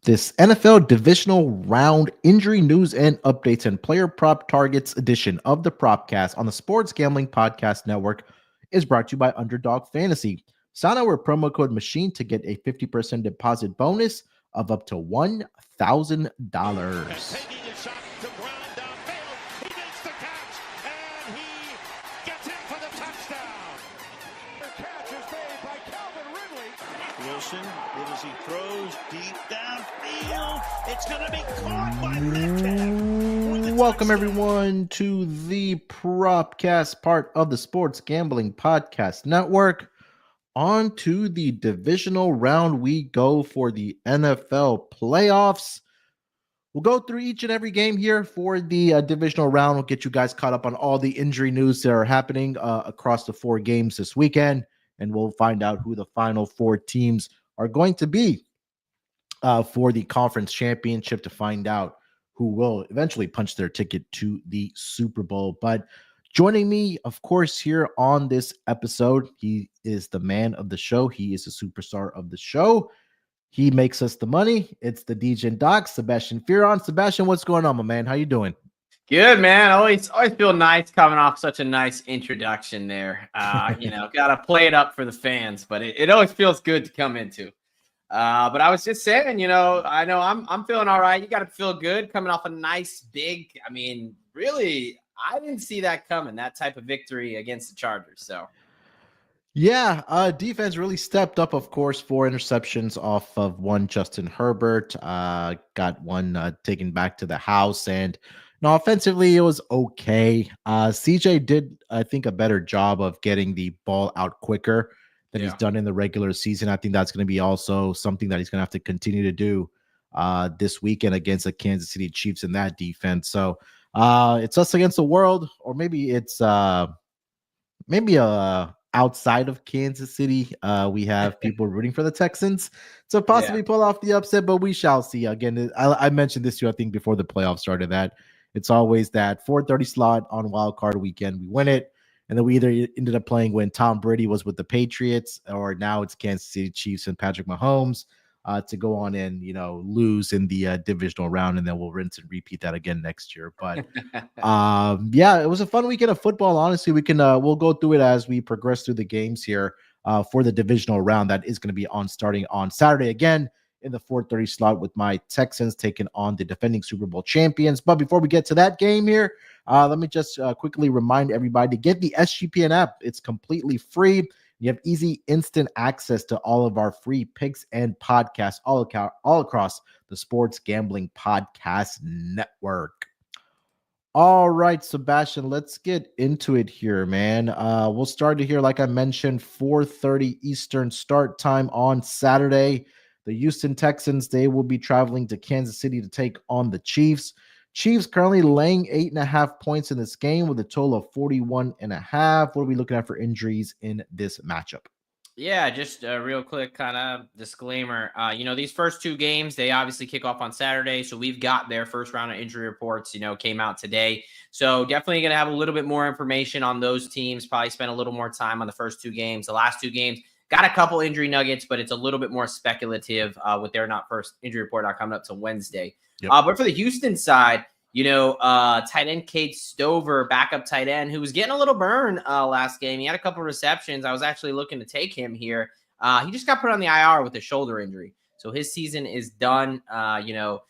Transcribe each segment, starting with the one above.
This NFL Divisional Round injury news and updates and player prop targets edition of the Propcast on the Sports Gambling Podcast Network is brought to you by Underdog Fantasy. Sign up with promo code MACHINE to get a 50% deposit bonus of up to $1,000. It as he throws deep downfield. It's going to be caught by Metcalf. Welcome everyone to the Propcast, part of the Sports Gambling Podcast Network. On to the divisional round we go for the NFL playoffs. We'll go through each and every game here for the divisional round. We'll get you guys caught up on all the injury news that are happening across the 4 games this weekend, and we'll find out who the final 4 teams are going to be for the conference championship to find out who will eventually punch their ticket to the Super Bowl. But joining me, of course, here on this episode, he is the man of the show. He is the superstar of the show. He makes us the money. It's the DJ and Doc, Sebastian Fearon. Sebastian, what's going on, my man? How you doing? Good, man. Always feel nice coming off such a nice introduction there. Gotta play it up for the fans, but it always feels good to come into. But I was just saying, I know I'm feeling all right. You got to feel good coming off a nice big. I mean, really, I didn't see that coming. That type of victory against the Chargers. So. Yeah, defense really stepped up, of course, 4 interceptions off of one Justin Herbert. Got one taken back to the house, and offensively, it was okay. CJ did, I think, a better job of getting the ball out quicker than he's done in the regular season. I think that's going to be also something that he's going to have to continue to do this weekend against the Kansas City Chiefs in that defense. So it's us against the world, or maybe it's outside of Kansas City. We have people rooting for the Texans to possibly pull off the upset, but we shall see. Again, I mentioned this to you, I think, before the playoffs started, that it's always that 4:30 slot on Wild Card weekend. We win it, and then we either ended up playing when Tom Brady was with the Patriots, or now it's Kansas City Chiefs and Patrick Mahomes to go on and lose in the divisional round, and then we'll rinse and repeat that again next year. But it was a fun weekend of football. Honestly, we'll go through it as we progress through the games here for the divisional round that is going to be starting on Saturday again in the 4:30 slot, with my Texans taking on the defending Super Bowl champions. But before we get to that game here, let me just quickly remind everybody to get the SGPN app. It's completely free. You have easy, instant access to all of our free picks and podcasts all across the Sports Gambling Podcast Network. All right, Sebastian, let's get into it here, man. We'll start it here, like I mentioned, 4:30 Eastern start time on Saturday. The Houston Texans, they will be traveling to Kansas City to take on the Chiefs. Chiefs currently laying 8.5 points in this game with a total of 41.5. What are we looking at for injuries in this matchup? Yeah, just a real quick kind of disclaimer. These first 2 games, they obviously kick off on Saturday. So we've got their first round of injury reports, came out today. So definitely going to have a little bit more information on those teams. Probably spend a little more time on the first 2 games. The last 2 games, got a couple injury nuggets, but it's a little bit more speculative with their first injury report not coming up till Wednesday. Yep. But for the Houston side, tight end Cade Stover, backup tight end, who was getting a little burn last game. He had a couple receptions. I was actually looking to take him here. He just got put on the IR with a shoulder injury, so his season is done. So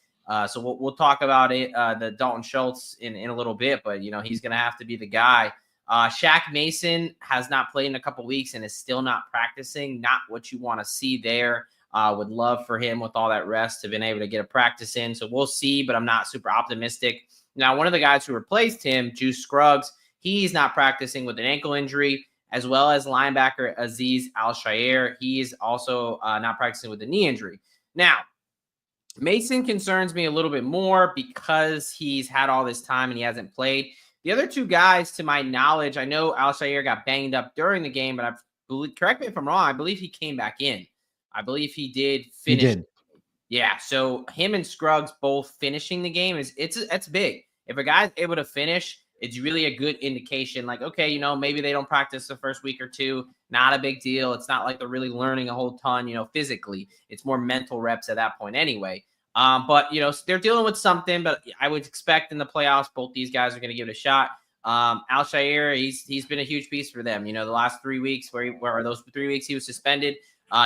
we'll talk about it, the Dalton Schultz in a little bit, but he's going to have to be the guy. Shaq Mason has not played in a couple weeks and is still not practicing. Not what you want to see there. Would love for him, with all that rest, to been able to get a practice in. So we'll see, but I'm not super optimistic. Now, one of the guys who replaced him, Juice Scruggs, he's not practicing with an ankle injury, as well as linebacker Azeez Al-Shaair. He's also not practicing with a knee injury. Now, Mason concerns me a little bit more because he's had all this time and he hasn't played. The other 2 guys, to my knowledge, I know Al-Shaair got banged up during the game, but correct me if I'm wrong, I believe he came back in. I believe he did finish. He did. Yeah, so him and Scruggs both finishing the game it's big. If a guy's able to finish, it's really a good indication. Like, okay, maybe they don't practice the first week or 2. Not a big deal. It's not like they're really learning a whole ton, physically. It's more mental reps at that point anyway. But they're dealing with something. But I would expect in the playoffs, both these guys are going to give it a shot. Al-Shaair, he's been a huge piece for them. The last 3 weeks where those 3 weeks he was suspended.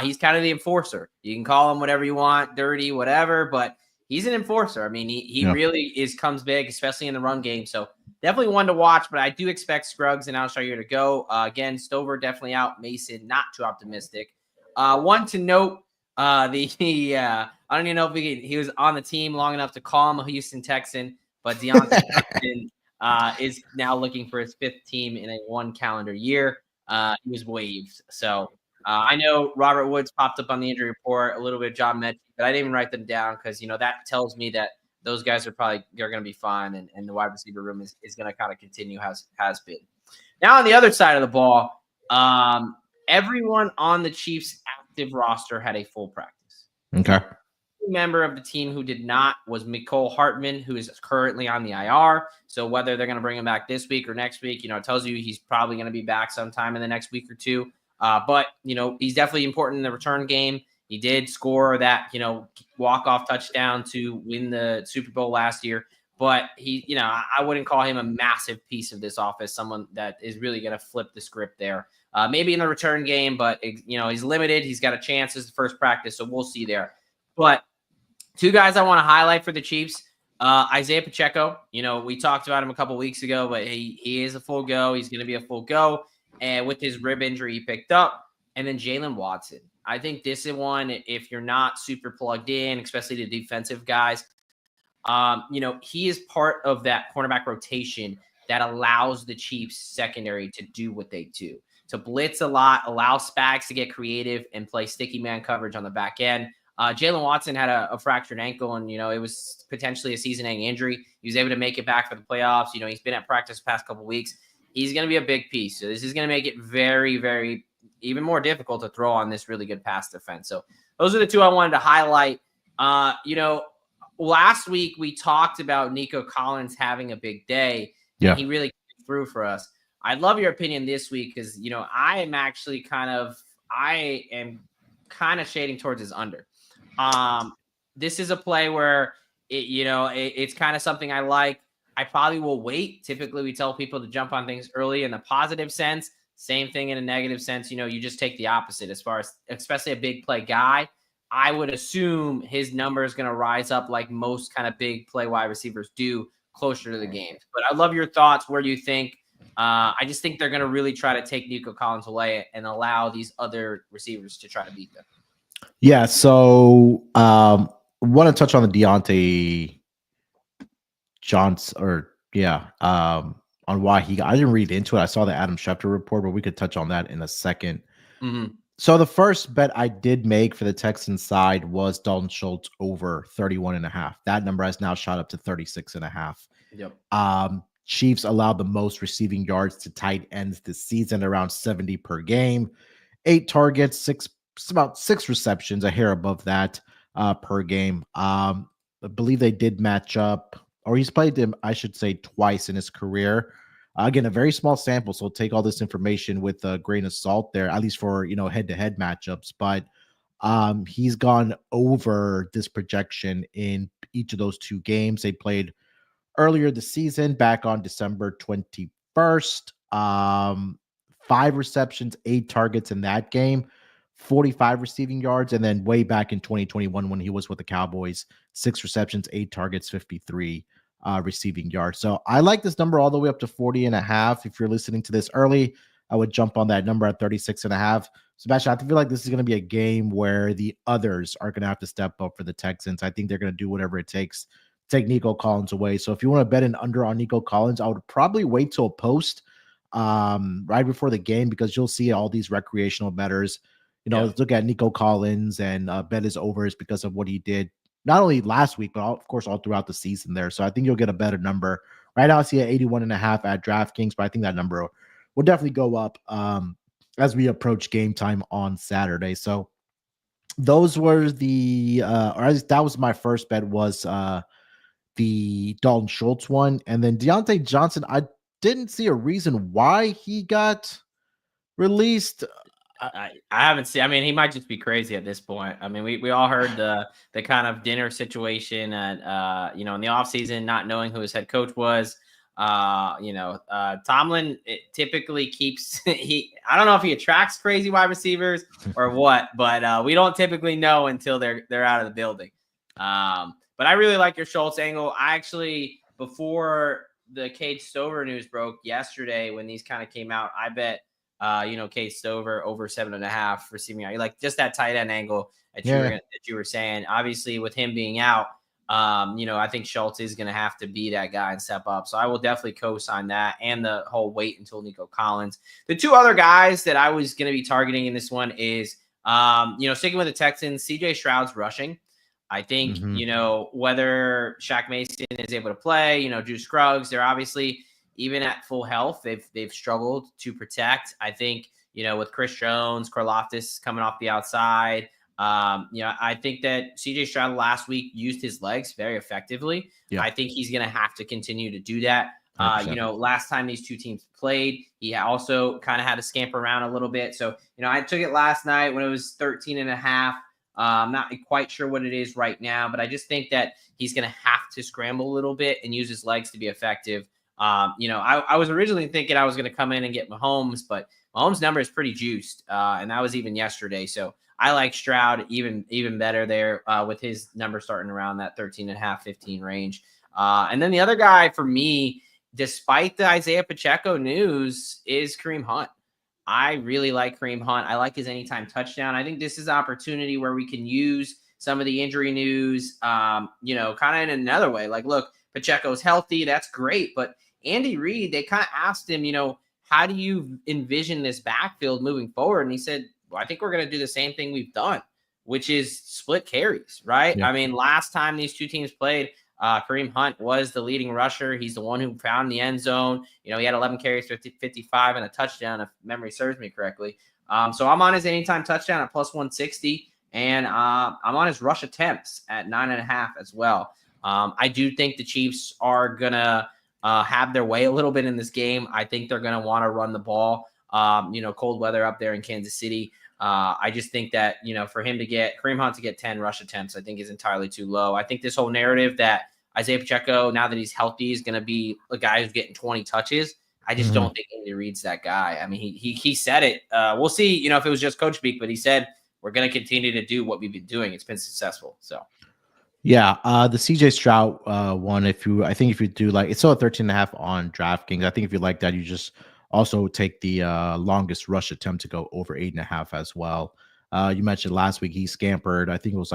He's kind of the enforcer. You can call him whatever you want, dirty, whatever, but he's an enforcer. I mean, he really comes big, especially in the run game. So definitely one to watch, but I do expect Scruggs and Al-Shaair to go. Again, Stover definitely out. Mason, not too optimistic. One to note, I don't even know if he was on the team long enough to call him a Houston Texan, but Deontay is now looking for his 5th team in a 1 calendar year. He was waived. So I know Robert Woods popped up on the injury report, a little bit of John Mechie, but I didn't even write them down because, that tells me that those guys they're going to be fine, and the wide receiver room is going to kind of continue has been. Now on the other side of the ball, everyone on the Chiefs active roster had a full practice. Okay. Member of the team who did not was Mecole Hartman, who is currently on the IR. So whether they're going to bring him back this week or next week, it tells you he's probably going to be back sometime in the next week or two. But he's definitely important in the return game. He did score that, walk-off touchdown to win the Super Bowl last year. But I wouldn't call him a massive piece of this offense, someone that is really going to flip the script there. Maybe in the return game, but he's limited. He's got a chance as the first practice, so we'll see there. But 2 guys I want to highlight for the Chiefs, Isaiah Pacheco. We talked about him a couple weeks ago, but he is a full go. He's going to be a full go. And with his rib injury he picked up. And then Jalen Watson. I think this is one, if you're not super plugged in, especially the defensive guys, he is part of that cornerback rotation that allows the Chiefs secondary to do what they do. To blitz a lot, allow Spags to get creative and play sticky man coverage on the back end. Jalen Watson had a fractured ankle, and, it was potentially a season-ending injury. He was able to make it back for the playoffs. He's been at practice the past couple weeks. He's going to be a big piece. So this is going to make it very, very even more difficult to throw on this really good pass defense. So those are the 2 I wanted to highlight. Last week we talked about Nico Collins having a big day. Yeah. And he really came through for us. I'd love your opinion this week because, I am kind of shading towards his under. This is a play where it's kind of something I like. I probably will wait. Typically, we tell people to jump on things early in the positive sense. Same thing in a negative sense. You just take the opposite as far as, especially a big play guy. I would assume his number is going to rise up like most kind of big play wide receivers do closer to the game. But I'd love your thoughts. Where do you think? I just think they're going to really try to take Nico Collins away and allow these other receivers to try to beat them. Yeah. So want to touch on the Deontay Johnson on why I didn't read into it. I saw the Adam Schefter report, but we could touch on that in a second. Mm-hmm. So the first bet I did make for the Texans side was Dalton Schultz over 31.5. That number has now shot up to 36.5. Yep. Chiefs allowed the most receiving yards to tight ends this season, around 70 per game. 8 targets, about 6 receptions, a hair above that per game. I believe they did match up, or he's played them, I should say, twice in his career. Again, a very small sample, so take all this information with a grain of salt there, at least for head-to-head matchups. But he's gone over this projection in each of those 2 games. They played earlier this season, back on December 21st. 5 receptions, 8 targets in that game, 45 receiving yards. And then way back in 2021 when he was with the Cowboys, 6 receptions, 8 targets, 53 receiving yards. So I like this number all the way up to 40.5. If you're listening to this early, I would jump on that number at 36.5. Sebastian, I feel like this is going to be a game where the others are going to have to step up for the Texans. I think they're going to do whatever it takes to take Nico Collins away. So if you want to bet an under on Nico Collins, I would probably wait till post right before the game, because you'll see all these recreational bettors, look at Nico Collins and bet his overs because of what he did, not only last week, but of course, all throughout the season there. So I think you'll get a better number. Right now I see at 81.5 at DraftKings, but I think that number will definitely go up as we approach game time on Saturday. So those were the, or at least that was my first bet, was the Dalton Schultz one. And then Deontay Johnson, I didn't see a reason why he got released. I haven't seen. I mean, he might just be crazy at this point. I mean, we all heard the kind of dinner situation at in the offseason, not knowing who his head coach was. Tomlin typically keeps I don't know if he attracts crazy wide receivers or what, but we don't typically know until they're out of the building. But I really like your Schultz angle. I actually, before the Cade Stover news broke yesterday, when these kind of came out, I bet Cade Stover over 7.5 receiving yards. Like just that tight end angle that you were saying. Obviously, with him being out, I think Schultz is going to have to be that guy and step up. So I will definitely co-sign that, and the whole wait until Nico Collins. The two other guys that I was going to be targeting in this one is, sticking with the Texans, CJ Stroud's rushing. I think, whether Shaq Mason is able to play, Drew Scruggs, they're obviously, even at full health, they've struggled to protect. I think, with Chris Jones, Karlaftis coming off the outside, I think that CJ Stroud last week used his legs very effectively. Yeah. I think he's going to have to continue to do that. Last time these two teams played, he also kind of had to scamper around a little bit. So, I took it last night when it was 13.5. I'm not quite sure what it is right now, but I just think that he's going to have to scramble a little bit and use his legs to be effective. I was originally thinking I was going to come in and get Mahomes, but Mahomes' number is pretty juiced, and that was even yesterday. So I like Stroud even better there with his number starting around that 13.5, 15 range. And then the other guy for me, despite the Isaiah Pacheco news, is Kareem Hunt. I really like Kareem Hunt. I like his anytime touchdown. I think this is an opportunity where we can use some of the injury news, kind of in another way. Like, look, Pacheco's healthy. That's great. But Andy Reid, they kind of asked him, how do you envision this backfield moving forward? And he said, well, I think we're going to do the same thing we've done, which is split carries, right? Yeah. I mean, last time these two teams played, Kareem Hunt was the leading rusher. He's the one who found the end zone. He had 11 carries for 55 and a touchdown, if memory serves me correctly. So I'm on his anytime touchdown at plus 160, and I'm on his rush attempts at 9.5 as well. I do think the Chiefs are going to have their way a little bit in this game. I think they're going to want to run the ball. Cold weather up there in Kansas City. I just think that, for him to get Kareem Hunt to get 10 rush attempts, I think is entirely too low. I think this whole narrative that Isaiah Pacheco, now that he's healthy, is going to be a guy who's getting 20 touches. I just don't think Andy Reid's that guy. I mean, he said it. We'll see, if it was just coach speak, but he said, we're going to continue to do what we've been doing. It's been successful. So. Yeah, the CJ Stroud one, if you do like, it's still a 13.5 on DraftKings. I think if you like that, you just also take the longest rush attempt to go over 8.5 as well. You mentioned last week he scampered, I think it was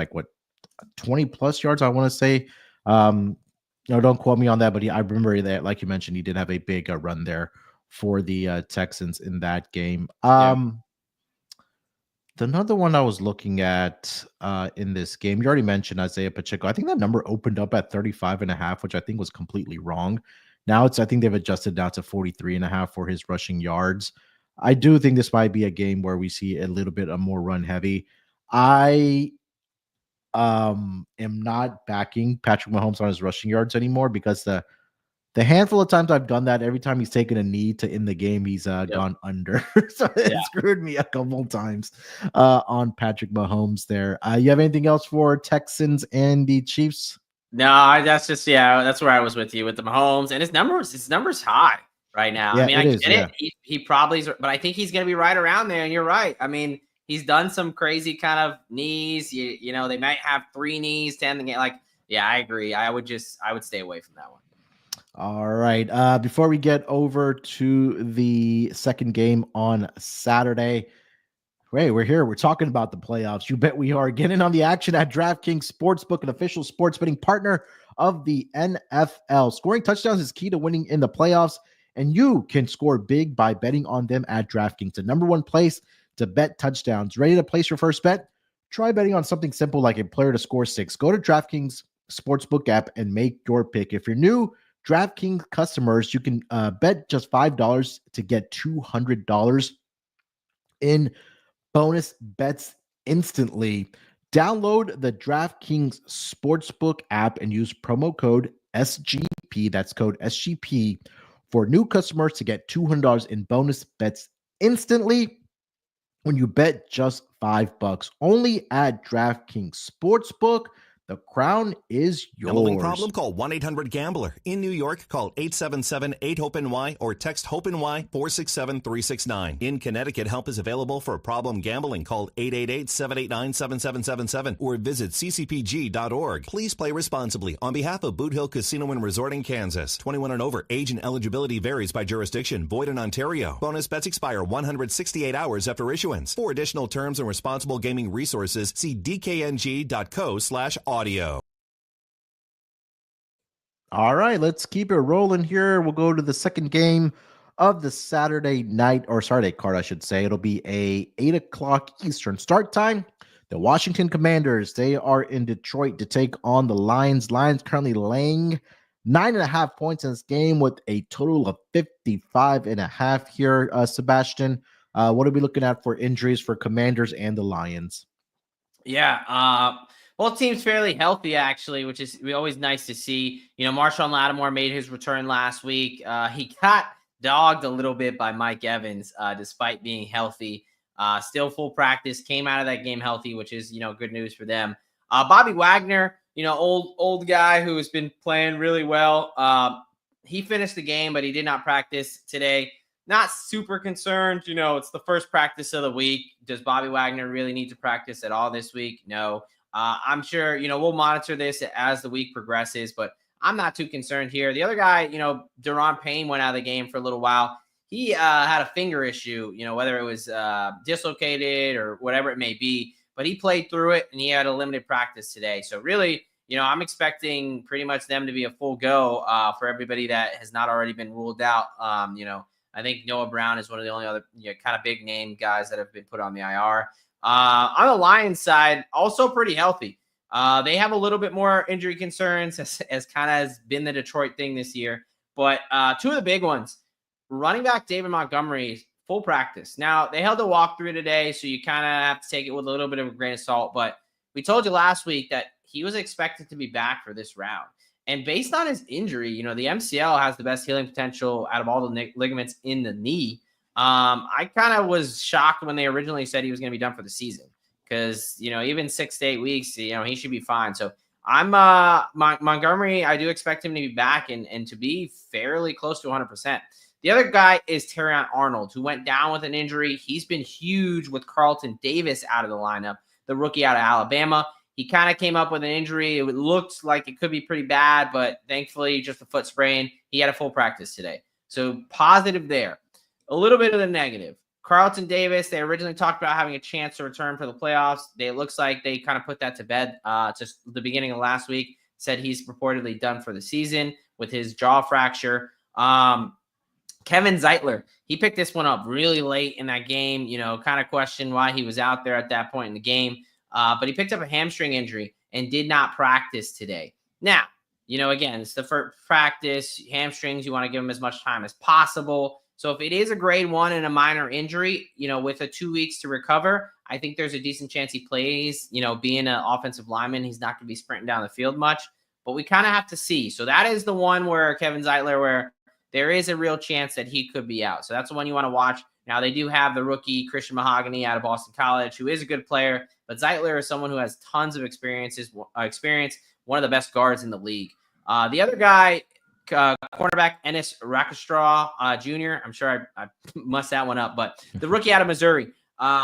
20 plus yards, I want to say. Don't quote me on that, but I remember that, like you mentioned, he did have a big run there for the Texans in that game. Another one I was looking at in this game, you already mentioned Isaiah Pacheco. I think that number opened up at 35.5, which I think was completely wrong. Now I think they've adjusted down to 43.5 for his rushing yards. I do think this might be a game where we see a little bit of more run heavy. I am not backing Patrick Mahomes on his rushing yards anymore, because the handful of times I've done that, every time he's taken a knee to end the game, he's gone under. So it screwed me a couple times on Patrick Mahomes there. You have anything else for Texans and the Chiefs? No, that's just, that's where I was with you with the Mahomes, and his numbers high right now. Yeah, I mean, I get it. He probably, but I think he's going to be right around there. And you're right. I mean, he's done some crazy kind of knees. They might have 3 knees to end the game. I agree. I would stay away from that one. All right. Before we get over to the second game on Saturday, we're here. We're talking about the playoffs. You bet we are. Getting on the action at DraftKings Sportsbook, an official sports betting partner of the NFL. Scoring touchdowns is key to winning in the playoffs, and you can score big by betting on them at DraftKings, the number one place to bet touchdowns. Ready to place your first bet? Try betting on something simple like a player to score 6. Go to DraftKings Sportsbook app and make your pick. If you're new DraftKings customers, you can bet just $5 to get $200 in bonus bets instantly. Download the DraftKings Sportsbook app and use promo code SGP, that's code SGP, for new customers to get $200 in bonus bets instantly. when you bet just $5 only at DraftKings Sportsbook. The crown is Gambling yours. problem? Call 1-800-GAMBLER. In New York, call 877-8-HOPENY or text HOPENY 467-369. In Connecticut, help is available for problem gambling. Call 888-789-7777 or visit ccpg.org. Please play responsibly. On behalf of Boot Hill Casino and Resort in Kansas, 21 and over, age and eligibility varies by jurisdiction. Void in Ontario. Bonus bets expire 168 hours after issuance. For additional terms and responsible gaming resources, see dkng.co/audio. All right, let's keep it rolling here. We'll go to the second game of the Saturday card, I should say. It'll be a 8 o'clock Eastern start time. The Washington Commanders, they are in Detroit to take on the Lions. Lions currently laying 9.5 points in this game with a total of 55.5 here. Sebastian, what are we looking at for injuries for Commanders and the Lions? Yeah, both teams fairly healthy, actually, which is always nice to see. Marshawn Lattimore made his return last week. He got dogged a little bit by Mike Evans, despite being healthy. Still full practice, came out of that game healthy, which is, good news for them. Bobby Wagner, old guy who has been playing really well. He finished the game, but he did not practice today. Not super concerned. It's the first practice of the week. Does Bobby Wagner really need to practice at all this week? No. I'm sure, we'll monitor this as the week progresses, but I'm not too concerned here. The other guy, Daron Payne went out of the game for a little while. He had a finger issue, whether it was dislocated or whatever it may be, but he played through it and he had a limited practice today. So really, I'm expecting pretty much them to be a full go for everybody that has not already been ruled out. I think Noah Brown is one of the only other kind of big name guys that have been put on the IR. On the Lions side, also pretty healthy. They have a little bit more injury concerns as kind of has been the Detroit thing this year. But two of the big ones, running back David Montgomery, full practice. Now, they held a walkthrough today, so you kind of have to take it with a little bit of a grain of salt. But we told you last week that he was expected to be back for this round. And based on his injury, the MCL has the best healing potential out of all the ligaments in the knee. I kind of was shocked when they originally said he was going to be done for the season because, even 6 to 8 weeks, he should be fine. So I'm Montgomery. I do expect him to be back and to be fairly close to 100%. The other guy is Terrion Arnold, who went down with an injury. He's been huge with Carlton Davis out of the lineup, the rookie out of Alabama. He kind of came up with an injury. It looked like it could be pretty bad, but thankfully just a foot sprain. He had a full practice today. So positive there. A little bit of the negative. Carlton Davis, they originally talked about having a chance to return for the playoffs. It looks like they kind of put that to bed just the beginning of last week. Said he's reportedly done for the season with his jaw fracture. Kevin Zeitler, he picked this one up really late in that game, kind of questioned why he was out there at that point in the game. But he picked up a hamstring injury and did not practice today. Now, again, it's the first practice. Hamstrings, you want to give them as much time as possible. So if it is a grade 1 and a minor injury, with a 2 weeks to recover, I think there's a decent chance he plays. Being an offensive lineman, he's not going to be sprinting down the field much. But we kind of have to see. So that is the one where Kevin Zeitler, where there is a real chance that he could be out. So that's the one you want to watch. Now, they do have the rookie Christian Mahogany out of Boston College, who is a good player. But Zeitler is someone who has tons of experience, one of the best guards in the league. The other guy, cornerback Ennis Rakestraw Jr. I'm sure I messed that one up, but the rookie out of Missouri,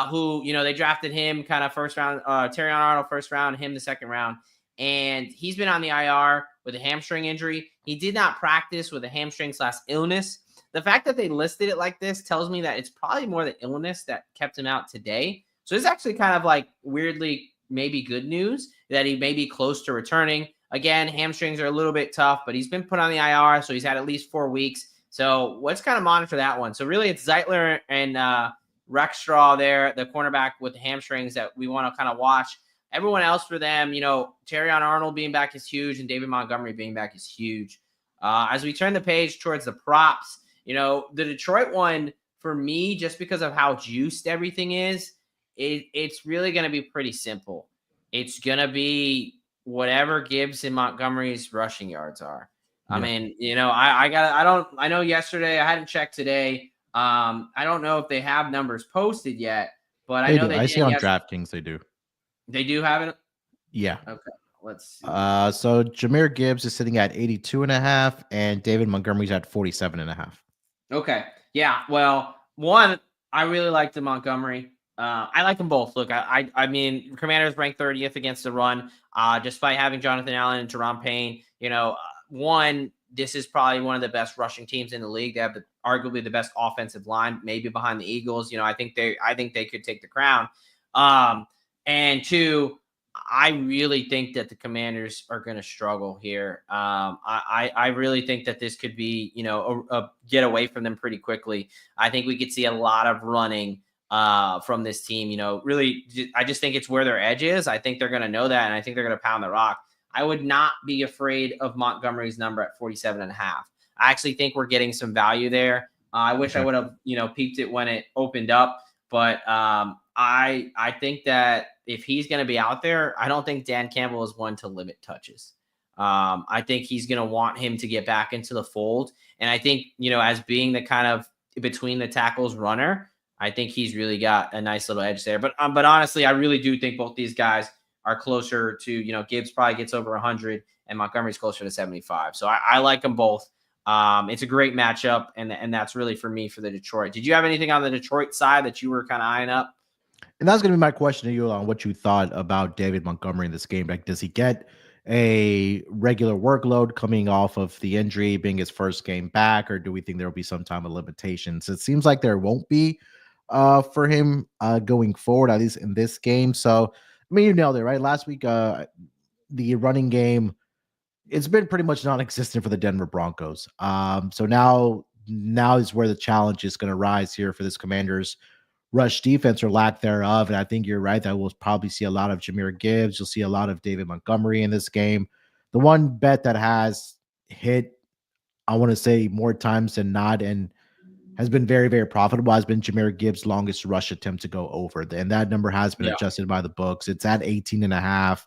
who, they drafted him kind of first round, Terrion Arnold first round, him the second round. And he's been on the IR with a hamstring injury. He did not practice with a hamstring/illness. The fact that they listed it like this tells me that it's probably more the illness that kept him out today. So it's actually kind of like weirdly maybe good news that he may be close to returning. Again, hamstrings are a little bit tough, but he's been put on the IR, so he's had at least 4 weeks. So let's kind of monitor that one. So really it's Zeitler and Rakestraw there, the cornerback with the hamstrings that we want to kind of watch. Everyone else for them, Terrion Arnold being back is huge and David Montgomery being back is huge. As we turn the page towards the props, the Detroit one, for me, just because of how juiced everything is, it's really going to be pretty simple. It's going to be whatever Gibbs and Montgomery's rushing yards are. Yeah. I mean, I know yesterday, I hadn't checked today. I don't know if they have numbers posted yet, but I They know do. they I did. see on Yes, DraftKings they do. they do have it. Yeah. Okay, let's see. So Jahmyr Gibbs is sitting at 82.5, and David Montgomery's at 47.5. Okay. Yeah. Well, one, I really like the Montgomery. I like them both. Look, I mean, Commanders ranked 30th against the run, despite having Jonathan Allen and Jerome Payne. One, this is probably one of the best rushing teams in the league. They have arguably the best offensive line, maybe behind the Eagles. I think they could take the crown. And two, I really think that the Commanders are going to struggle here. I really think that this could be, a get away from them pretty quickly. I think we could see a lot of running from this team. Really, I just think it's where their edge is. I think they're going to know that, and I think they're going to pound the rock. I would not be afraid of Montgomery's number at 47.5. I actually think we're getting some value there. I wish I would have, peeped it when it opened up, but I think that if he's going to be out there, I don't think Dan Campbell is one to limit touches. I think he's going to want him to get back into the fold. And I think, as being the kind of between the tackles runner, I think he's really got a nice little edge there. But honestly, I really do think both these guys are closer to, Gibbs probably gets over 100 and Montgomery's closer to 75. So I like them both. It's a great matchup, and that's really for me for the Detroit. Did you have anything on the Detroit side that you were kind of eyeing up? And that's going to be my question to you on what you thought about David Montgomery in this game. Like, does he get a regular workload coming off of the injury being his first game back, or do we think there will be some time of limitations? It seems like there won't be for him going forward, at least in this game. So, I mean, you nailed it, right? Last week, the running game, it's been pretty much non-existent for the Denver Broncos. So now is where the challenge is going to rise here for this Commanders rush defense or lack thereof. And I think you're right that we'll probably see a lot of Jahmyr Gibbs. You'll see a lot of David Montgomery in this game. The one bet that has hit, I want to say, more times than not and has been very, very profitable has been Jahmyr Gibbs' longest rush attempt to go over. And that number has been adjusted by the books. It's at 18.5.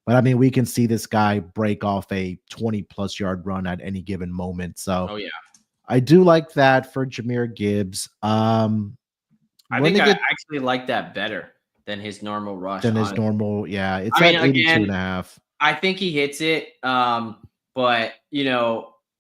But I mean, we can see this guy break off a 20+ yard run at any given moment. So I do like that for Jahmyr Gibbs. I think I actually like that better than his normal rush. Than his normal, yeah. It's at 82.5. I think he hits it. But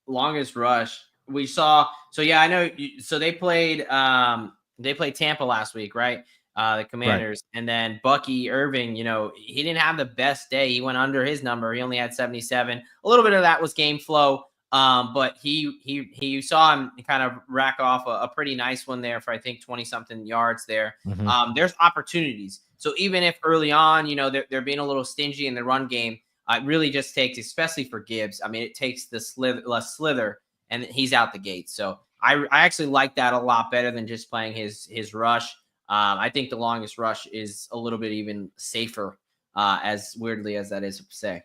longest rush we saw. So yeah, I know. So they played Tampa last week, right? The Commanders, right. And then Bucky Irving, he didn't have the best day. He went under his number. He only had 77. A little bit of that was game flow. But he saw him kind of rack off a pretty nice one there for, I think, 20 something yards there. Mm-hmm. There's opportunities. So even if early on, they're being a little stingy in the run game, it really just takes, especially for Gibbs. I mean, it takes the slither and he's out the gate. So I actually like that a lot better than just playing his rush. I think the longest rush is a little bit even safer, as weirdly as that is to say.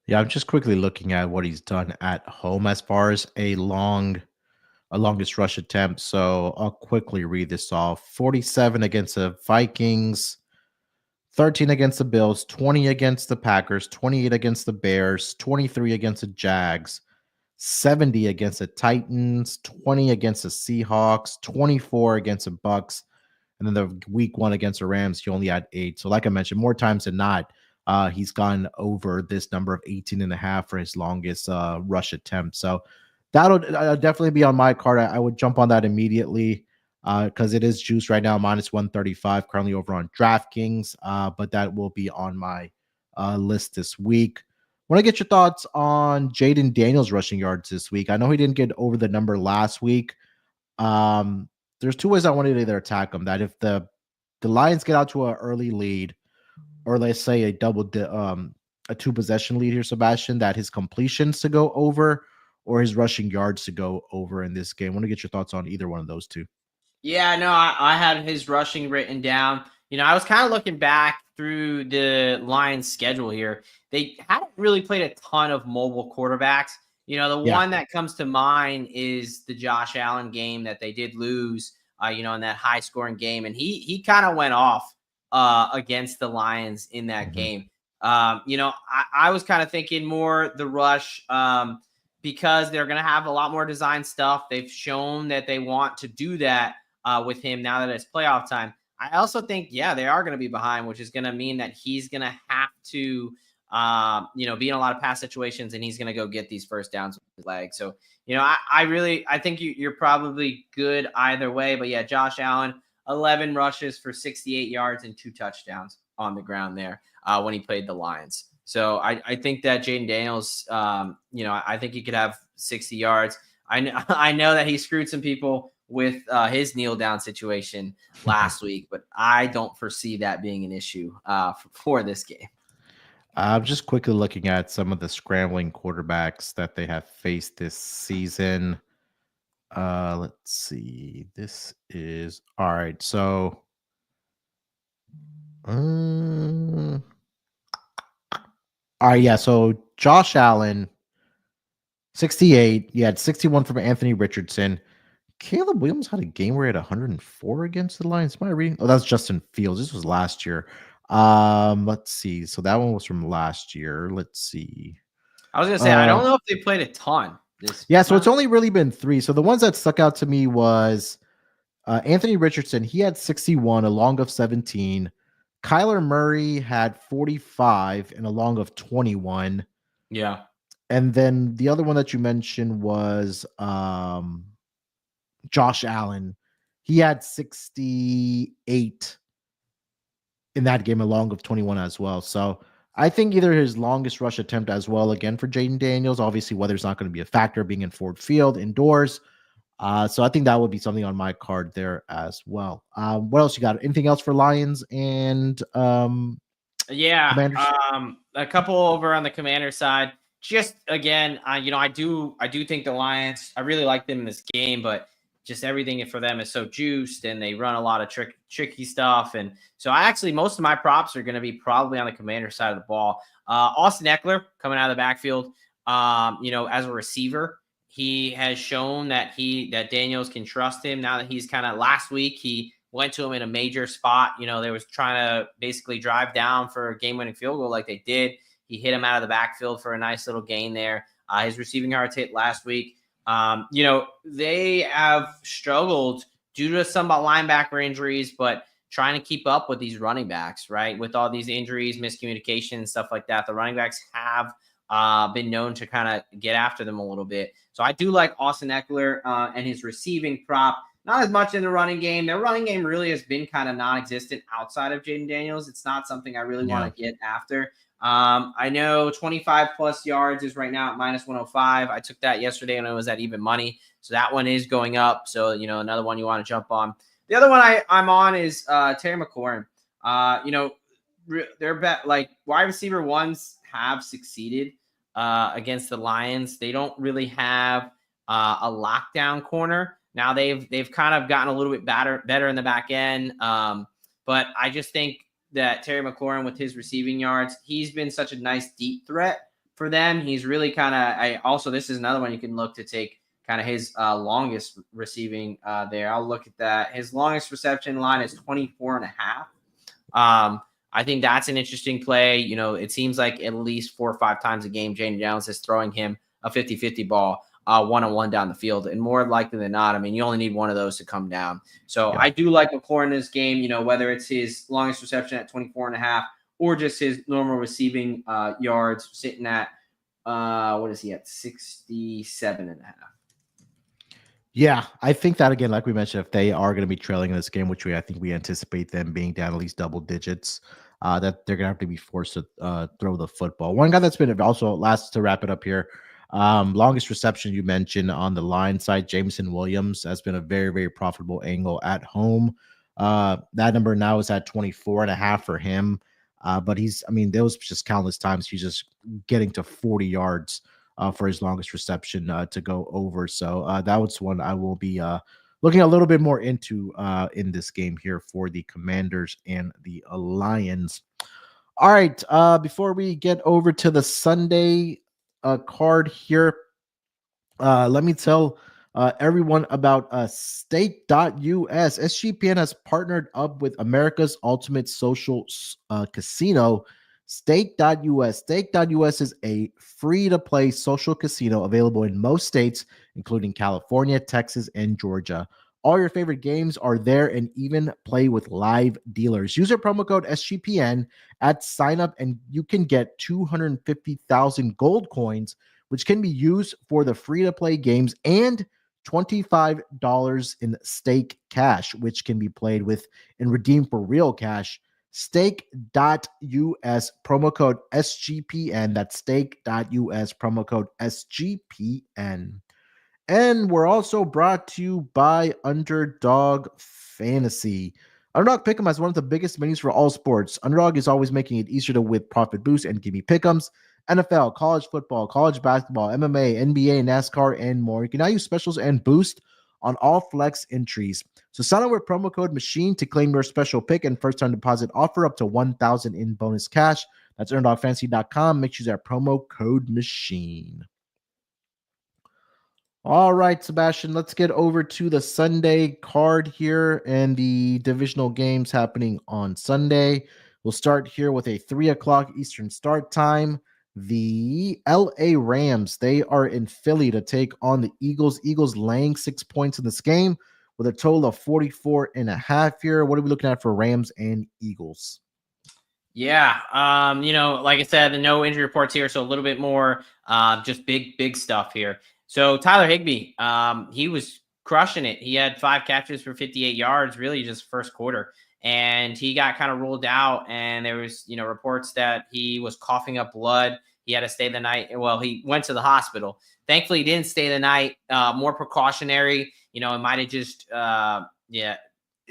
Yeah, I'm just quickly looking at what he's done at home as far as a longest rush attempt. So I'll quickly read this off. 47 against the Vikings, 13 against the Bills, 20 against the Packers, 28 against the Bears, 23 against the Jags, 70 against the Titans, 20 against the Seahawks, 24 against the Bucks, and then the week 1 against the Rams, he only had 8. So like I mentioned, more times than not, he's gone over this number of 18.5 for his longest rush attempt. So that'll definitely be on my card. I would jump on that immediately because it is juiced right now, minus 135 currently over on DraftKings. But that will be on my list this week. Want to get your thoughts on Jaden Daniels' rushing yards this week? I know he didn't get over the number last week. There's 2 ways I wanted to either attack him. That if the Lions get out to an early lead, or let's say a 2-possession lead here, Sebastian, that his completions to go over or his rushing yards to go over in this game. I want to get your thoughts on either one of those 2. Yeah, no, I had his rushing written down. I was kind of looking back through the Lions schedule here. They haven't really played a ton of mobile quarterbacks. One that comes to mind is the Josh Allen game that they did lose, in that high scoring game. And he kind of went off against the Lions in that game. I was kind of thinking more the rush because they're going to have a lot more design stuff. They've shown that they want to do that with him now that it's playoff time. I also think, yeah, they are going to be behind, which is going to mean that he's going to have to, be in a lot of pass situations, and he's going to go get these first downs with his leg. So, I think you're probably good either way. But yeah, Josh Allen, 11 rushes for 68 yards and 2 touchdowns on the ground there when he played the Lions. So I think that Jaden Daniels, I think he could have 60 yards. I know that he screwed some people with his kneel down situation last week, but I don't foresee that being an issue for this game. I'm just quickly looking at some of the scrambling quarterbacks that they have faced this season. Let's see. This is all right. So, all right. Yeah. So Josh Allen, 68. You had 61 from Anthony Richardson. Caleb Williams had a game where he had 104 against the Lions. Am I reading? Oh, that's Justin Fields. This was last year. Let's see. So that one was from last year. Let's see. I was gonna say I don't know if they played a ton. So it's only really been 3. So the ones that stuck out to me was Anthony Richardson. He had 61, a long of 17. Kyler Murray had 45 and a long of 21. Yeah. And then the other one that you mentioned was Josh Allen. He had 68 in that game, a long of 21 as well. So I think either his longest rush attempt as well, again, for Jaden Daniels. Obviously, weather's not going to be a factor being in Ford Field indoors. So I think that would be something on my card there as well. What else you got? Anything else for Lions and Commanders? A couple over on the Commander side. Just again, I do think the Lions, I really like them in this game, but just everything for them is so juiced, and they run a lot of tricky stuff. And so most of my props are going to be probably on the Commander side of the ball. Austin Eckler coming out of the backfield, as a receiver, he has shown that Daniels can trust him now that he's kind of, last week, he went to him in a major spot. They was trying to basically drive down for a game-winning field goal like they did. He hit him out of the backfield for a nice little gain there. His receiving yards hit last week. They have struggled due to some linebacker injuries, but trying to keep up with these running backs, right? With all these injuries, miscommunication, stuff like that, the running backs have been known to kind of get after them a little bit. So I do like Austin Eckler and his receiving prop. Not as much in the running game. Their running game really has been kind of non-existent outside of Jaden Daniels. It's not something I really want to get after. I know 25 plus yards is right now at -105. I took that yesterday and it was at even money. So that one is going up. So, another one you want to jump on. The other one I'm on is Terry McLaurin. They're wide receiver ones have succeeded against the Lions. They don't really have a lockdown corner. Now they've kind of gotten a little bit better in the back end. But I just think that Terry McLaurin, with his receiving yards, he's been such a nice deep threat for them. He's really kind of, this is another one you can look to take kind of his longest receiving there. I'll look at that. His longest reception line is 24.5. I think that's an interesting play. It seems like at least 4 or 5 times a game, Jaden Daniels is throwing him a 50-50 ball one-on-one down the field. And more likely than not, you only need one of those to come down. So I do like McLaurin in this game, whether it's his longest reception at 24.5 or just his normal receiving yards sitting at, what is he at, 67.5. Yeah, I think that, again, like we mentioned, if they are going to be trailing in this game, which I think we anticipate them being down at least double digits, that they're going to have to be forced to throw the football. One guy that's been also, last to wrap it up here, longest reception you mentioned on the line side, Jameson Williams, has been a very, very profitable angle at home. That number now is at 24.5 for him. But there was just countless times he's just getting to 40 yards for his longest reception to go over. So that was one I will be looking a little bit more into in this game here for the Commanders and the Lions. All right, before we get over to the Sunday card here, let me tell everyone about Stake.us. SGPN has partnered up with America's Ultimate Social Casino, Stake.us. Stake.us is a free-to-play social casino available in most states, including California, Texas, and Georgia. All your favorite games are there and even play with live dealers. Use our promo code SGPN at sign up and you can get 250,000 gold coins, which can be used for the free-to-play games, and $25 in stake cash, which can be played with and redeemed for real cash. Stake.us, promo code SGPN. That's stake.us, promo code SGPN. And we're also brought to you by Underdog Fantasy. Underdog Pick'em has one of the biggest menus for all sports. Underdog is always making it easier to with profit boost and give me pick'ems. NFL, college football, college basketball, MMA, NBA, NASCAR, and more. You can now use specials and boost on all flex entries. So sign up with promo code MACHINE to claim your special pick and first-time deposit offer up to $1,000 in bonus cash. That's underdogfantasy.com. Make sure you use that promo code MACHINE. All right, Sebastian, let's get over to the Sunday card here and the divisional games happening on Sunday. We'll start here with a 3 o'clock Eastern start time. The LA Rams, they are in Philly to take on the Eagles. Eagles laying 6 points in this game with a total of 44.5 here. What are we looking at for Rams and Eagles? Yeah, like I said, the no injury reports here, so a little bit more just big stuff here. So Tyler Higbee, he was crushing it. He had 5 catches for 58 yards, really just first quarter. And he got kind of ruled out. And there was, reports that he was coughing up blood. He had to stay the night. Well, he went to the hospital. Thankfully, he didn't stay the night. More precautionary. It might have just,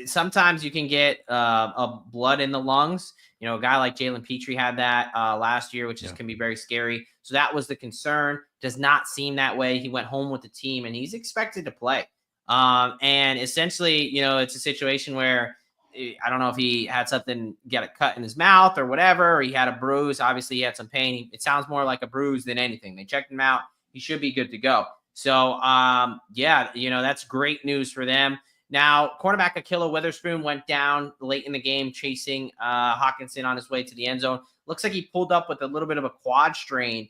sometimes you can get a blood in the lungs. A guy like Jalen Petrie had that last year, which can be very scary. So that was the concern. Does not seem that way. He went home with the team, and he's expected to play. And essentially, it's a situation where I don't know if he had something get a cut in his mouth or whatever, or he had a bruise. Obviously, he had some pain. It sounds more like a bruise than anything. They checked him out. He should be good to go. So, that's great news for them. Now, cornerback Akilla Witherspoon went down late in the game chasing Hawkinson on his way to the end zone. Looks like he pulled up with a little bit of a quad strain.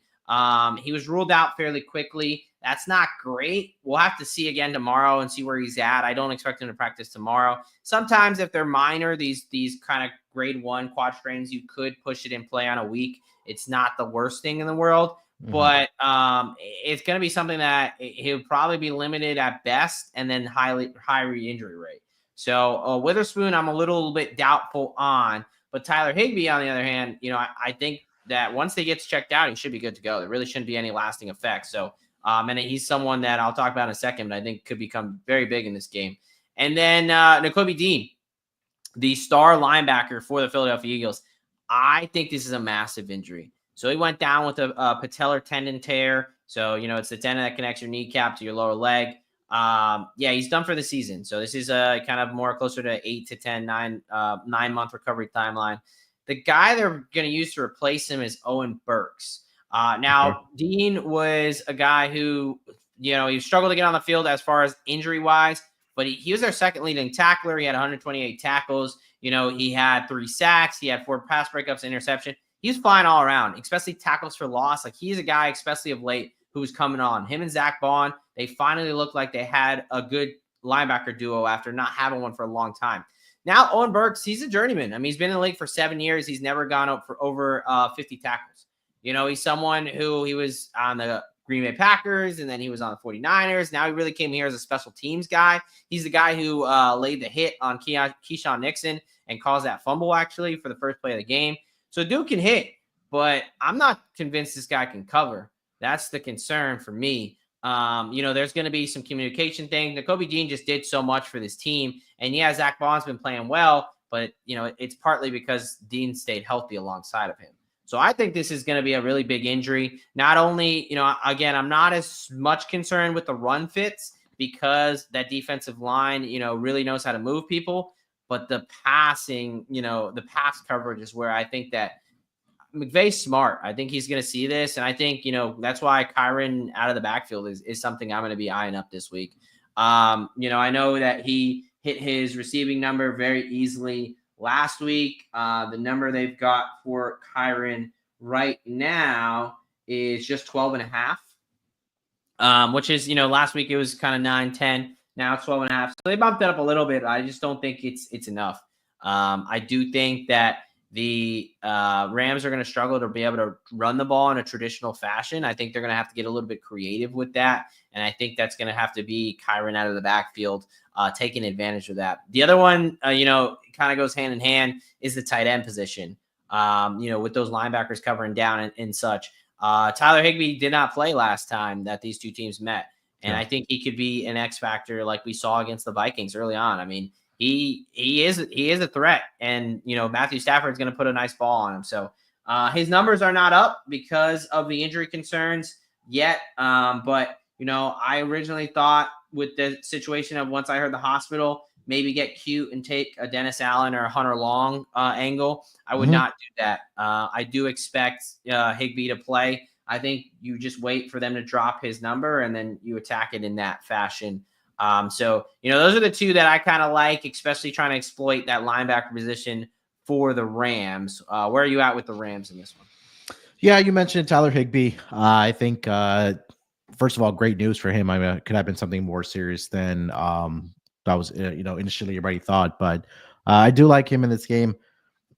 He was ruled out fairly quickly. That's not great. We'll have to see again tomorrow and see where he's at. I don't expect him to practice tomorrow. Sometimes if they're minor, these kind of grade 1 quad strains, you could push it in play on a week. It's not the worst thing in the world. But it's going to be something that he'll probably be limited at best and then high re-injury rate. So Witherspoon, I'm a little bit doubtful on. But Tyler Higbee, on the other hand, I think that once they get checked out, he should be good to go. There really shouldn't be any lasting effects. So, and he's someone that I'll talk about in a second, but I think could become very big in this game. And then Nakobe Dean, the star linebacker for the Philadelphia Eagles. I think this is a massive injury. So he went down with a patellar tendon tear. So, it's the tendon that connects your kneecap to your lower leg. He's done for the season. So this is kind of more closer to 8 to 10, 9-month recovery timeline. The guy they're going to use to replace him is Owen Burks. Dean was a guy who, he struggled to get on the field as far as injury-wise, but he was their second leading tackler. He had 128 tackles. He had 3 sacks. He had 4 pass breakups, interception. He's flying all around, especially tackles for loss. Like, he's a guy, especially of late, who's coming on. Him and Zach Bond, they finally looked like they had a good linebacker duo after not having one for a long time. Now, Owen Burks, he's a journeyman. I mean, he's been in the league for 7 years. He's never gone up for over 50 tackles. He's someone who he was on the Green Bay Packers, and then he was on the 49ers. Now he really came here as a special teams guy. He's the guy who laid the hit on Keyshawn Nixon and caused that fumble, actually, for the first play of the game. So Duke can hit, but I'm not convinced this guy can cover. That's the concern for me. There's going to be some communication thing. Nakobe Dean just did so much for this team. And yeah, Zach Bond's been playing well, but it's partly because Dean stayed healthy alongside of him. So I think this is going to be a really big injury. Not only, again, I'm not as much concerned with the run fits because that defensive line, really knows how to move people. But the passing, the pass coverage is where I think that McVay's smart. I think he's going to see this. And I think, that's why Kyron out of the backfield is something I'm going to be eyeing up this week. I know that he hit his receiving number very easily last week. The number they've got for Kyron right now is just 12.5, which is, last week it was kind of 9, 10. Now it's 12.5. So they bumped it up a little bit. I just don't think it's enough. I do think that the Rams are going to struggle to be able to run the ball in a traditional fashion. I think they're going to have to get a little bit creative with that. And I think that's going to have to be Kyron out of the backfield, taking advantage of that. The other one, kind of goes hand in hand is the tight end position, with those linebackers covering down and such. Tyler Higbee did not play last time that these two teams met. And I think he could be an X factor like we saw against the Vikings early on. I mean, he is a threat, and Matthew Stafford's going to put a nice ball on him. So his numbers are not up because of the injury concerns yet. But I originally thought with the situation of once I heard the hospital, maybe get cute and take a Dennis Allen or a Hunter Long angle. I would not do that. I do expect Higbee to play. I think you just wait for them to drop his number and then you attack it in that fashion. So those are the two that I kind of like, especially trying to exploit that linebacker position for the Rams. Where are you at with the Rams in this one? Yeah, you mentioned Tyler Higbee. I think, first of all, great news for him. I mean, it could have been something more serious than that was, initially everybody thought. But I do like him in this game.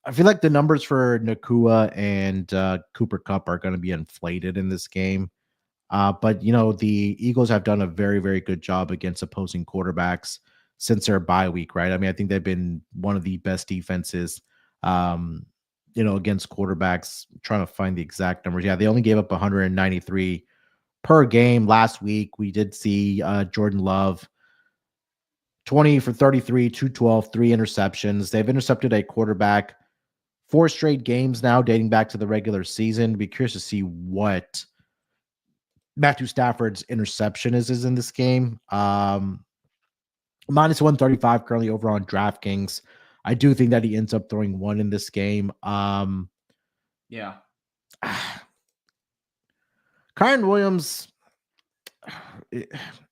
I feel like the numbers for Nakua and Cooper Kupp are going to be inflated in this game. But the Eagles have done a very, very good job against opposing quarterbacks since their bye week, right? I mean, I think they've been one of the best defenses, against quarterbacks. I'm trying to find the exact numbers. Yeah, they only gave up 193 per game last week. We did see Jordan Love 20 for 33, 212, 3 interceptions. They've intercepted a quarterback 4 straight games now, dating back to the regular season. Be curious to see what Matthew Stafford's interception is in this game. Minus 135 currently over on DraftKings. I do think that he ends up throwing one in this game. Yeah. Kyron Williams,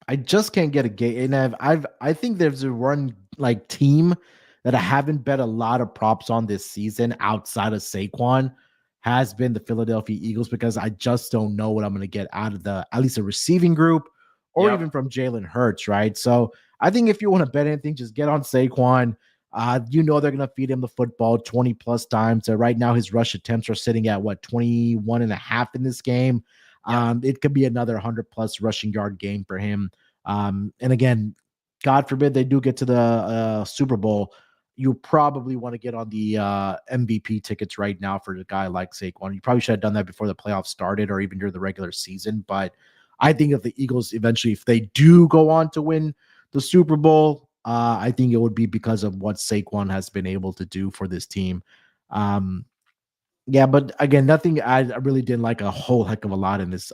I just can't get a game. And I think there's a run like team that I haven't bet a lot of props on this season outside of Saquon has been the Philadelphia Eagles, because I just don't know what I'm going to get out of at least a receiving group or even from Jalen Hurts, right? So I think if you want to bet anything, just get on Saquon. They're going to feed him the football 20 plus times. Right now, his rush attempts are sitting at 21.5 in this game. It could be another 100 plus rushing yard game for him. And again, God forbid they do get to the Super Bowl, you probably want to get on the MVP tickets right now for a guy like Saquon. You probably should have done that before the playoffs started or even during the regular season. But I think if the Eagles eventually, if they do go on to win the Super Bowl, I think it would be because of what Saquon has been able to do for this team. But again, nothing. I really didn't like a whole heck of a lot in this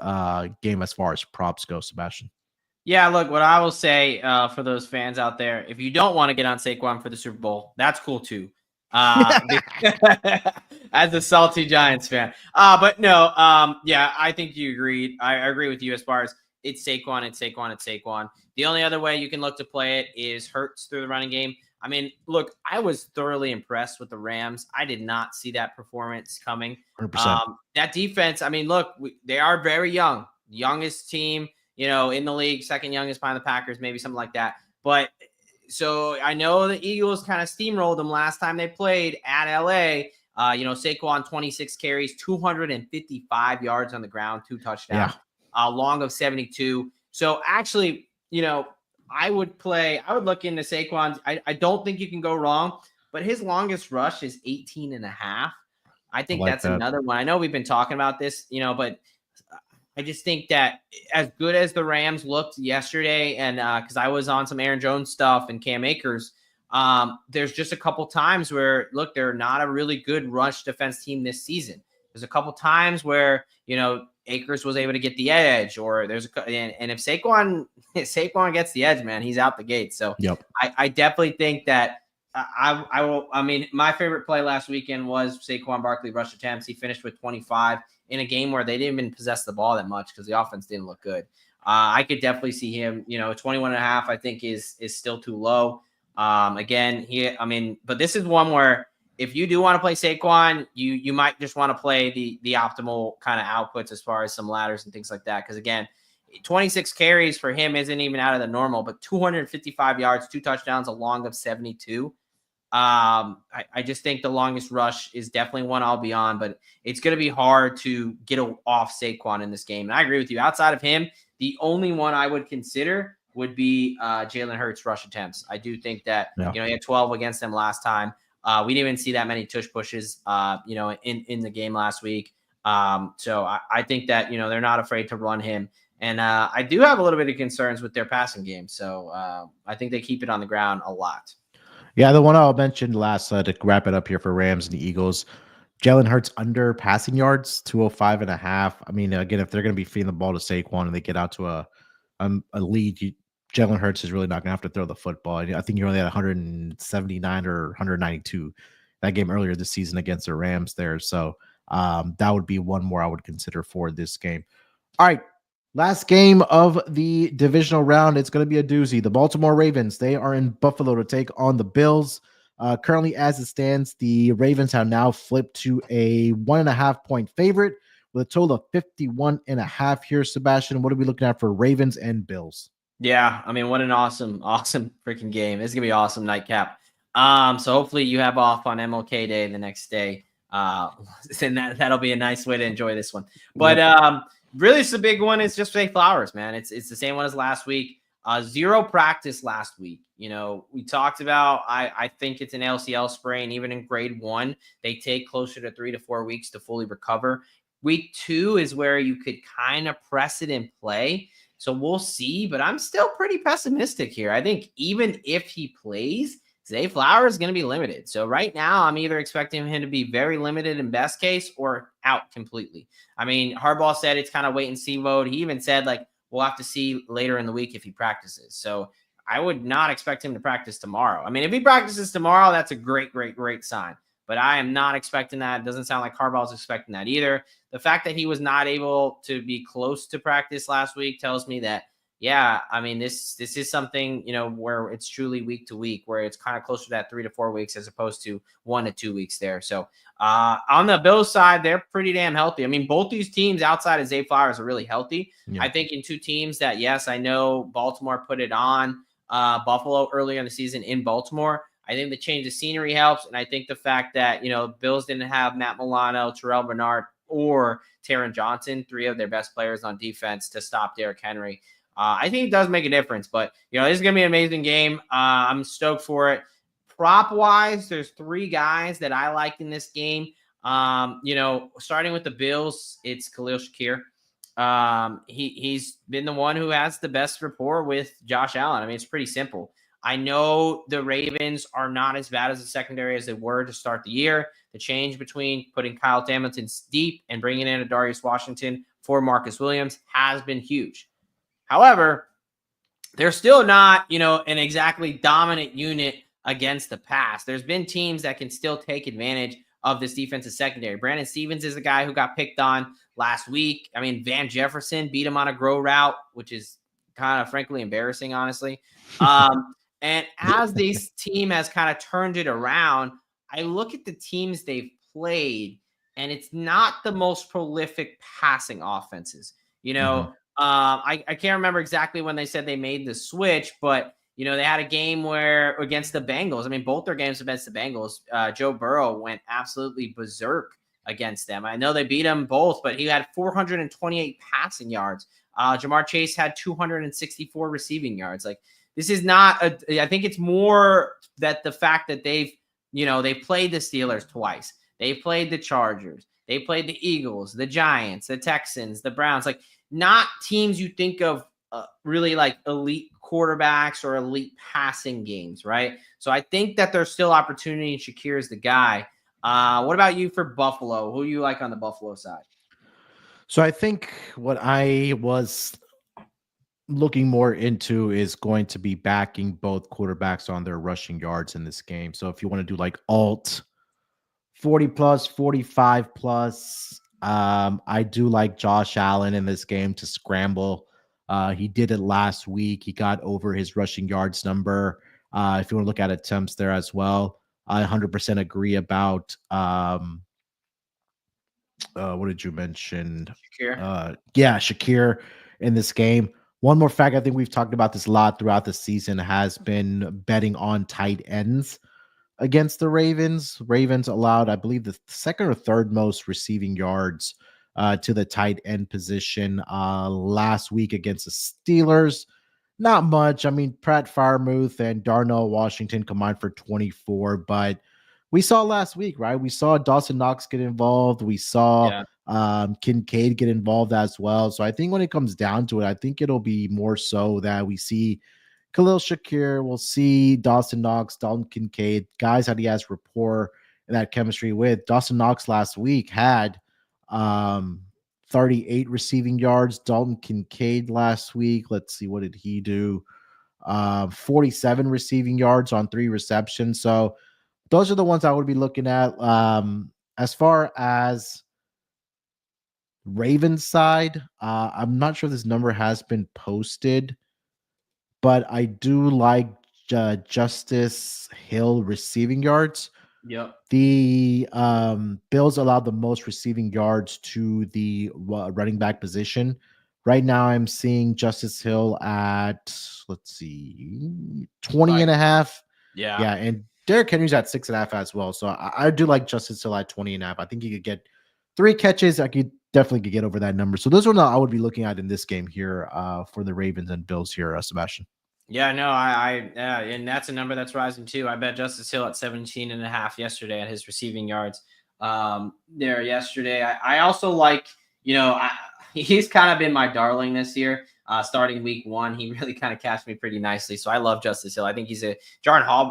game as far as props go, Sebastian. Yeah, look, what I will say for those fans out there, if you don't want to get on Saquon for the Super Bowl, that's cool too. As a salty Giants fan. But no, I think you agreed. I agree with you as far as it's Saquon. The only other way you can look to play it is Hurts through the running game. I mean, look, I was thoroughly impressed with the Rams. I did not see that performance coming. 100%. That defense, I mean, look, they are very young. Youngest team, in the league, second youngest behind the Packers, maybe something like that. But so I know the Eagles kind of steamrolled them last time they played at LA. Saquon, 26 carries, 255 yards on the ground, 2 touchdowns, long of 72. So actually, I would look into Saquon. I don't think you can go wrong, but his longest rush is 18.5. I think that's another one. I know we've been talking about this, but I just think that as good as the Rams looked yesterday, and because I was on some Aaron Jones stuff and Cam Akers, there's just a couple times where, look, they're not a really good rush defense team this season. There's a couple times where, Akers was able to get the edge, or and if Saquon gets the edge, man, he's out the gate. So I definitely think that my favorite play last weekend was Saquon Barkley rush attempts. He finished with 25 in a game where they didn't even possess the ball that much because the offense didn't look good. I could definitely see him, 21.5, I think is still too low. But this is one where if you do want to play Saquon, you might just want to play the optimal kind of outputs as far as some ladders and things like that. Because again, 26 carries for him isn't even out of the normal, but 255 yards, 2 touchdowns, a long of 72. I just think the longest rush is definitely one I'll be on, but it's going to be hard to get off Saquon in this game. And I agree with you. Outside of him, the only one I would consider would be Jalen Hurts rush attempts. I do think that, he had 12 against them last time. We didn't even see that many tush pushes, in the game last week. So I think that, they're not afraid to run him. And I do have a little bit of concerns with their passing game. So I think they keep it on the ground a lot. Yeah, the one I'll mention last to wrap it up here for Rams and the Eagles, Jalen Hurts under passing yards, 205.5. I mean, again, if they're going to be feeding the ball to Saquon and they get out to a lead, Jalen Hurts is really not going to have to throw the football. I think he only had 179 or 192 that game earlier this season against the Rams there. So that would be one more I would consider for this game. All right. Last game of the divisional round, it's going to be a doozy. The Baltimore Ravens, they are in Buffalo to take on the Bills. Currently, as it stands, the Ravens have now flipped to a 1.5-point favorite with a total of 51.5 here. Sebastian, what are we looking at for Ravens and Bills? Yeah, I mean, what an awesome freaking game. It's going to be awesome nightcap. So hopefully you have off on MLK Day the next day. And that'll be a nice way to enjoy this one. But really, it's the big one is just Zay Flowers, man. It's the same one as last week. 0 practice last week. We talked about, I think it's an LCL sprain. Even in grade 1, they take closer to 3 to 4 weeks to fully recover. Week 2 is where you could kind of press it in play. So we'll see, but I'm still pretty pessimistic here. I think even if he plays, Zay Flowers is going to be limited. So right now, I'm either expecting him to be very limited in best case or out completely. I mean, Harbaugh said it's kind of wait and see mode. He even said, we'll have to see later in the week if he practices. So I would not expect him to practice tomorrow. I mean, if he practices tomorrow, that's a great sign. But I am not expecting that. It doesn't sound like Harbaugh's expecting that either. The fact that he was not able to be close to practice last week tells me that, yeah, I mean, this is something, where it's truly week to week, where it's kind of closer to that 3 to 4 weeks as opposed to 1 to 2 weeks there. So on the Bills side, they're pretty damn healthy. I mean, both these teams outside of Zay Flowers are really healthy. Yeah. I think in 2 teams that, yes, I know Baltimore put it on Buffalo earlier in the season in Baltimore. I think the change of scenery helps. And I think the fact that, Bills didn't have Matt Milano, Terrell Bernard, or Taron Johnson, 3 of their best players on defense to stop Derrick Henry. I think it does make a difference, but this is going to be an amazing game. I'm stoked for it. Prop wise, there's 3 guys that I like in this game. Starting with the Bills, it's Khalil Shakir. He's been the one who has the best rapport with Josh Allen. I mean, it's pretty simple. I know the Ravens are not as bad as the secondary as they were to start the year. The change between putting Kyle Hamilton deep and bringing in a Darius Washington for Marcus Williams has been huge. However, they're still not, an exactly dominant unit against the pass. There's been teams that can still take advantage of this defensive secondary. Brandon Stevens is a guy who got picked on last week. I mean, Van Jefferson beat him on a grow route, which is kind of frankly embarrassing, honestly. And as this team has kind of turned it around, I look at the teams they've played, and it's not the most prolific passing offenses. I can't remember exactly when they said they made the switch, but, they had a game where against the Bengals, I mean, both their games against the Bengals, Joe Burrow went absolutely berserk against them. I know they beat them both, but he had 428 passing yards. Jamar Chase had 264 receiving yards. This is not I think it's more that the fact that they've played the Steelers twice. They played the Chargers. They played the Eagles, the Giants, the Texans, the Browns, not teams you think of really elite quarterbacks or elite passing games, right? So I think that there's still opportunity, and Shakir is the guy. What about you for Buffalo? Who do you like on the Buffalo side? So I think what I was looking more into is going to be backing both quarterbacks on their rushing yards in this game. So if you want to do alt 40 plus, 45 plus, I do like Josh Allen in this game to scramble. He did it last week. He got over his rushing yards number. If you want to look at attempts there as well, I 100% agree about what did you mention? Shakir. Shakir in this game. One more fact, I think we've talked about this a lot throughout the season, has been betting on tight ends against the Ravens. Ravens allowed, I believe, the second or third most receiving yards to the tight end position last week against the Steelers. Not much. I mean, Pratt Freiermuth and Darnell Washington combined for 24, but we saw last week, right? We saw Dawson Knox get involved. We saw Kincaid get involved as well. So I think when it comes down to it, I think it'll be more so that we see Khalil Shakir, we'll see Dawson Knox, Dalton Kincaid, guys that he has rapport and that chemistry with. Dawson Knox last week had 38 receiving yards. Dalton Kincaid last week, let's see, what did he do? 47 receiving yards on 3 receptions. So those are the ones I would be looking at. As far as Ravens side, I'm not sure this number has been posted, but I do like Justice Hill receiving yards. Yep. The Bills allowed the most receiving yards to the running back position. Right now, I'm seeing Justice Hill at, let's see, 20 and a half. Yeah. And Derrick Henry's at 6.5 as well. So I do like Justice Hill at 20 and a half. I think he could get 3 catches. I could definitely get over that number. So those are what I would be looking at in this game here for the Ravens and Bills here, Sebastian. Yeah, no, and that's a number that's rising too. I bet Justice Hill at 17 and a half yesterday at his receiving yards there yesterday. I also like, he's kind of been my darling this year. Starting week 1, he really kind of cashed me pretty nicely. So I love Justice Hill. I think he's a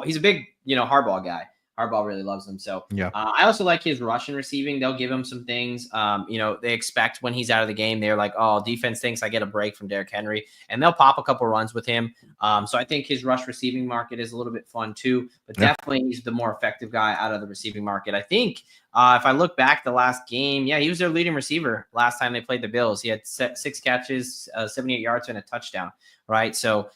he's a big, Harbaugh guy. Harbaugh really loves him. So I also like his rushing receiving. They'll give him some things. They expect when he's out of the game, they're like, oh, defense thinks I get a break from Derrick Henry, and they'll pop a couple runs with him. So I think his rush receiving market is a little bit fun too, but definitely he's the more effective guy out of the receiving market. I think if I look back the last game, he was their leading receiver last time they played the Bills. He had 6 catches, 78 yards and a touchdown, right? So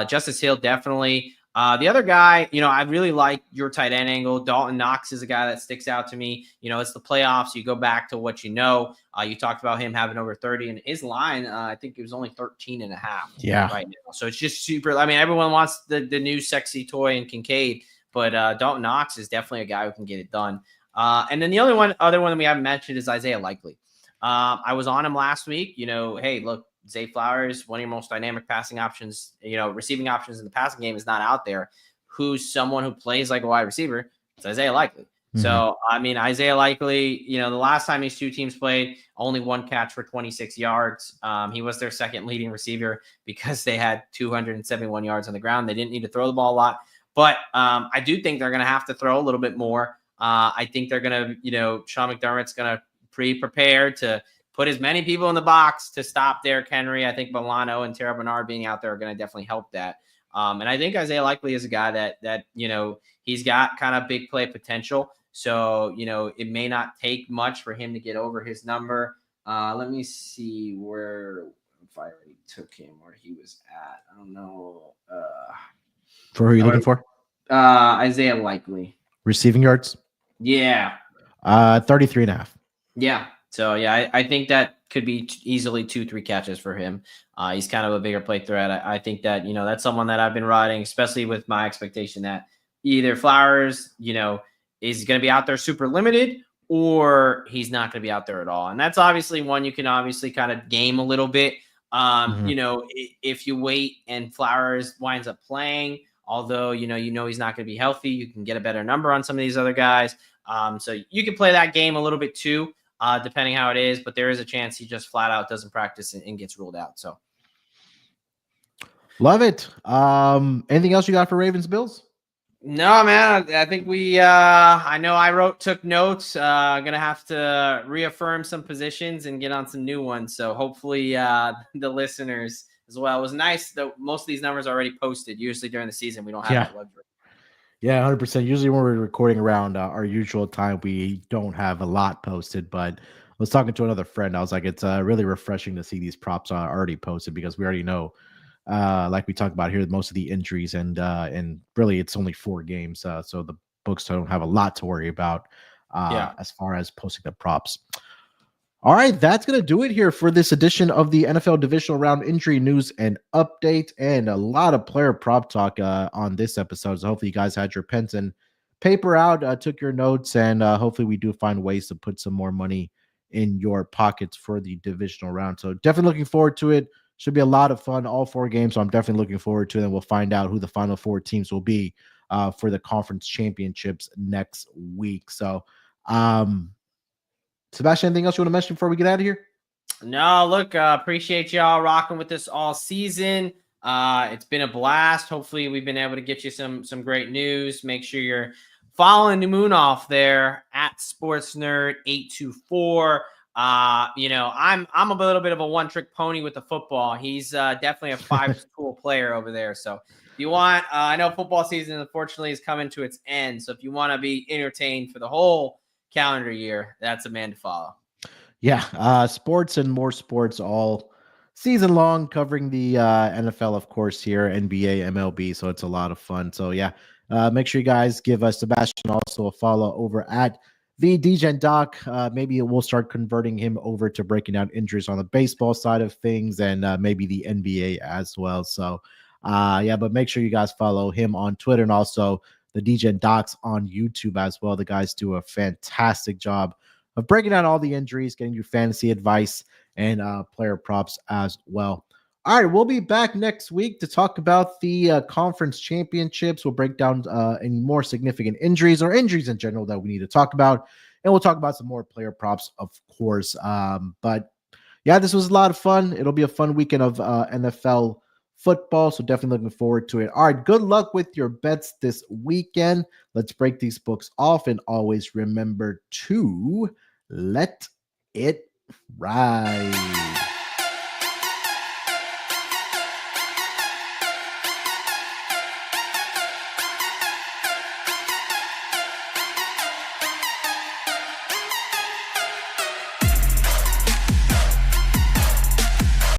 Justice Hill definitely. The other guy, I really like your tight end angle. Dalton Knox is a guy that sticks out to me. It's the playoffs. You go back to what you talked about him having over 30, and his line, I think it was only 13 and a half right now. So it's just super. I mean, everyone wants the new sexy toy in Kincaid, but Dalton Knox is definitely a guy who can get it done. And then the other one that we haven't mentioned is Isaiah Likely. I was on him last week. Hey, look, Zay Flowers, one of your most dynamic passing options, receiving options in the passing game is not out there. Who's someone who plays like a wide receiver? It's Isaiah Likely. Mm-hmm. So, I mean, Isaiah Likely, the last time these two teams played, only 1 catch for 26 yards. He was their second leading receiver because they had 271 yards on the ground. They didn't need to throw the ball a lot. But I do think they're going to have to throw a little bit more. I think they're going to, Sean McDermott's going to prepare to put as many people in the box to stop Derrick Henry. I think Milano and Terrell Bernard being out there are going to definitely help that. And I think Isaiah Likely is a guy that he's got kind of big play potential. So, it may not take much for him to get over his number. Let me see if I already took him where he was at. I don't know. For who are you looking for? Isaiah Likely. Receiving yards? Yeah. 33 and a half. Yeah. So, I think that could be easily 2-3 catches for him. He's kind of a bigger play threat. I think that, that's someone that I've been riding, especially with my expectation that either Flowers, is going to be out there super limited or he's not going to be out there at all. And that's obviously one you can obviously kind of game a little bit. If you wait and Flowers winds up playing, although, he's not going to be healthy, you can get a better number on some of these other guys. So you can play that game a little bit too. Depending how it is, but there is a chance he just flat out doesn't practice and gets ruled out. So love it. Anything else you got for Ravens Bills? No, man. I think I know I took notes. Gonna have to reaffirm some positions and get on some new ones. So hopefully the listeners as well. It was nice that most of these numbers are already posted. Usually during the season, we don't have that luxury. Yeah, 100%. Usually when we're recording around our usual time, we don't have a lot posted. But I was talking to another friend. I was like, it's really refreshing to see these props are already posted because we already know, like we talked about here, most of the injuries and really it's only 4 games. So the books don't have a lot to worry about as far as posting the props. All right, that's going to do it here for this edition of the NFL Divisional Round injury news and update, and a lot of player prop talk on this episode. So hopefully you guys had your pens and paper out, took your notes, and hopefully we do find ways to put some more money in your pockets for the divisional round. So definitely looking forward to it. Should be a lot of fun, all 4 games. So I'm definitely looking forward to it, and we'll find out who the final 4 teams will be for the conference championships next week. So, Sebastian, anything else you want to mention before we get out of here? No, look, appreciate y'all rocking with us all season. It's been a blast. Hopefully we've been able to get you some great news. Make sure you're following the Munaf there at SportsNerd824. I'm a little bit of a one-trick pony with the football. He's definitely a 5-tool player over there. So if you want, I know football season unfortunately is coming to its end. So if you want to be entertained for the whole calendar year, that's a man to follow. Yeah, sports and more sports all season long, covering the NFL, of course, here, NBA, MLB. So it's a lot of fun. So yeah, make sure you guys give Sebastian also a follow over at the DGen Doc. Maybe we'll start converting him over to breaking down injuries on the baseball side of things, and maybe the NBA as well. So yeah, but make sure you guys follow him on Twitter, and also the DGen Docs on YouTube as well. The guys do a fantastic job of breaking down all the injuries, getting you fantasy advice, and player props as well. All right, we'll be back next week to talk about the conference championships. We'll break down any more significant injuries or injuries in general that we need to talk about, and we'll talk about some more player props, of course. But yeah, this was a lot of fun. It'll be a fun weekend of NFL football, so definitely looking forward to it. All right, good luck with your bets this weekend. Let's break these books off, and always remember to let it ride.